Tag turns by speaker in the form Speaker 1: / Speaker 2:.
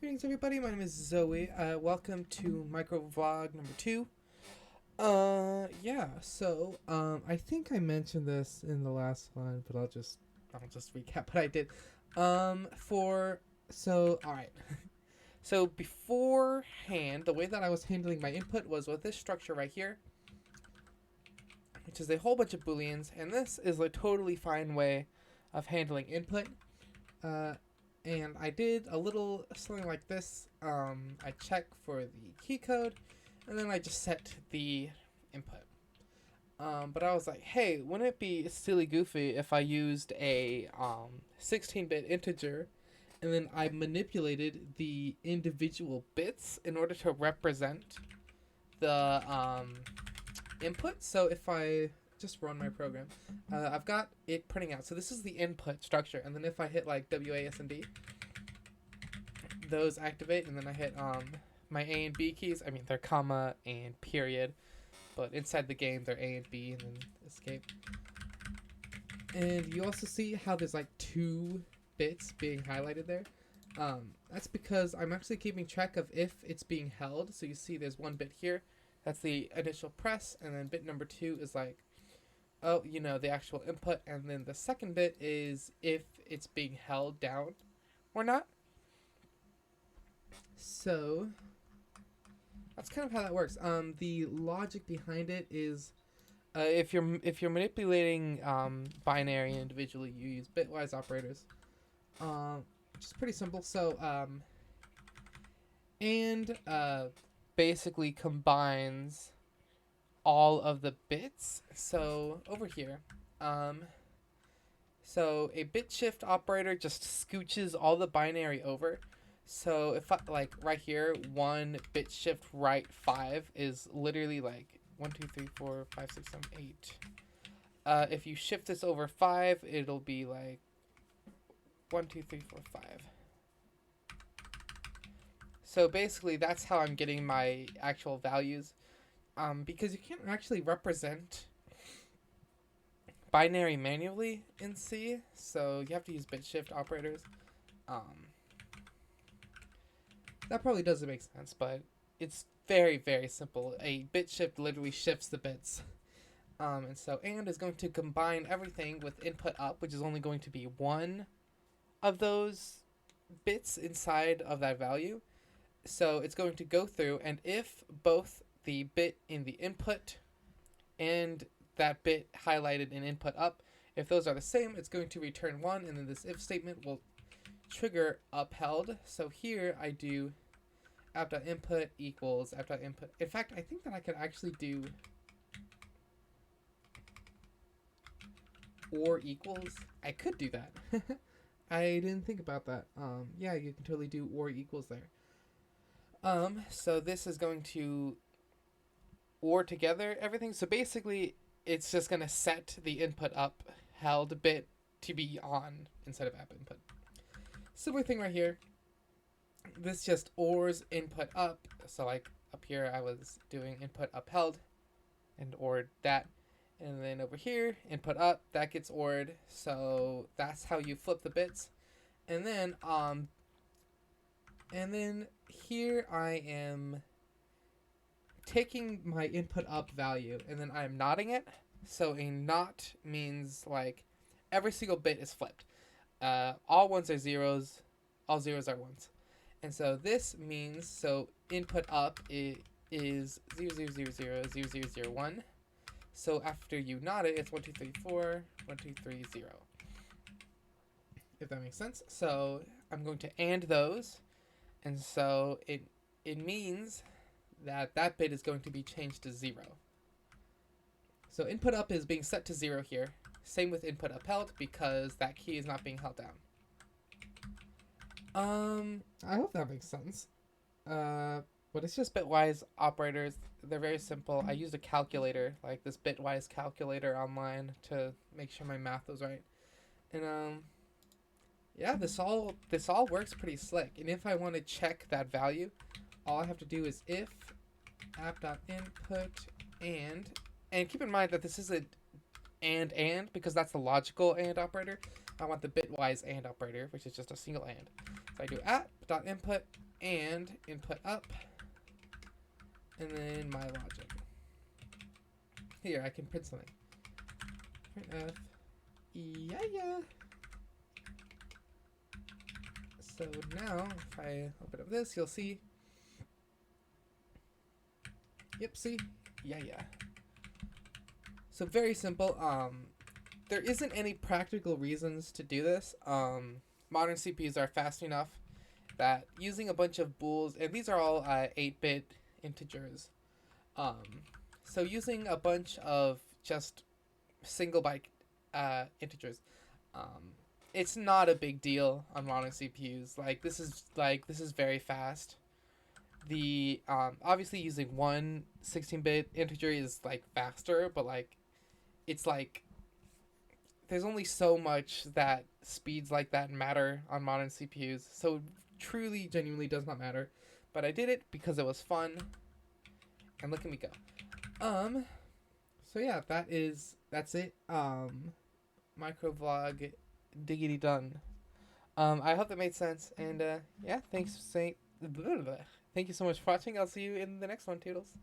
Speaker 1: Greetings, everybody. My name is Zoe. Welcome to micro vlog number 2. I think I mentioned this in the last one, but I'll just recap what I did. All right. So beforehand, the way that I was handling my input was with this structure right here, which is a whole bunch of booleans, and this is a totally fine way of handling input. And I did a little something like this. I check for the key code, and then I just set the input. But I was like, hey, wouldn't it be silly goofy if I used a 16-bit integer, and then I manipulated the individual bits in order to represent the input? So if I just run my program, I've got it printing out. So this is the input structure, and then if I hit like WASD, those activate, and then I hit my A and B keys. I mean, they're comma and period, but inside the game they're A and B, and then escape. And you also see how there's like 2 bits being highlighted there. That's because I'm actually keeping track of if it's being held. So you see there's 1 bit here. That's the initial press, and then bit number 2 is like, oh, the actual input, and then the second bit is if it's being held down or not. So that's kind of how that works. The logic behind it is, if you're manipulating binary individually, you use bitwise operators, which is pretty simple. So basically combines all of the bits. So over here, so a bit shift operator just scooches all the binary over. So if I, like right here, 1 bit shift right 5 is literally like 1, 2, 3, 4, 5, 6, 7, 8. If you shift this over 5, it'll be like 1, 2, 3, 4, 5. So basically that's how I'm getting my actual values. Because you can't actually represent binary manually in C, so you have to use bit shift operators. That probably doesn't make sense, but it's very, very simple. A bit shift literally shifts the bits. And so AND is going to combine everything with input up, which is only going to be 1 of those bits inside of that value. So it's going to go through, and if both the bit in the input and that bit highlighted in input up, if those are the same, it's going to return 1, and then this if statement will trigger upheld. So here I do app.input equals app.input. In fact, I think that I could actually do or equals. I could do that. I didn't think about that. Yeah, you can totally do or equals there. So this is going to or together everything. So basically it's just going to set the input up held bit to be on instead of app input. Similar thing right here. This just ORs input up. So like up here I was doing input upheld and ORed that. And then over here, input up, that gets ORed. So that's how you flip the bits. And then here I am taking my input up value and then I'm knotting it. So a knot means like every single bit is flipped. All 1s are 0s, all 0s are 1s. And so this means, so input up is 0, 0, 0, 0, 0, 0, 0, 0, 1. So after you knot it, it's 1, 2, 3, 4, 1, 2, 3, 0. If that makes sense. So I'm going to AND those. And so it means that that bit is going to be changed to 0. So input up is being set to 0 here. Same with input upheld because that key is not being held down. I hope that makes sense. But it's just bitwise operators. They're very simple. I used a calculator, like this bitwise calculator online to make sure my math was right. And yeah, this all works pretty slick. And if I want to check that value, all I have to do is if app.input and keep in mind that this isn't and because that's the logical and operator. I want the bitwise and operator, which is just a single and. So I do app.input and input up, and then my logic. Here, I can print something. Print F. Yeah. So now, if I open up this, you'll see. Yep, see? Yeah. So very simple. There isn't any practical reasons to do this. Modern CPUs are fast enough that using a bunch of bools, and these are all 8-bit integers. So using a bunch of just single byte integers, it's not a big deal on modern CPUs. This is very fast. The obviously using one 16-bit integer is faster, but it's there's only so much that speeds like that matter on modern CPUs. So it truly, genuinely does not matter. But I did it because it was fun. And look at me go. So yeah, that's it. Microvlog diggity done. I hope that made sense. And yeah, thank you so much for watching. I'll see you in the next one, Toodles.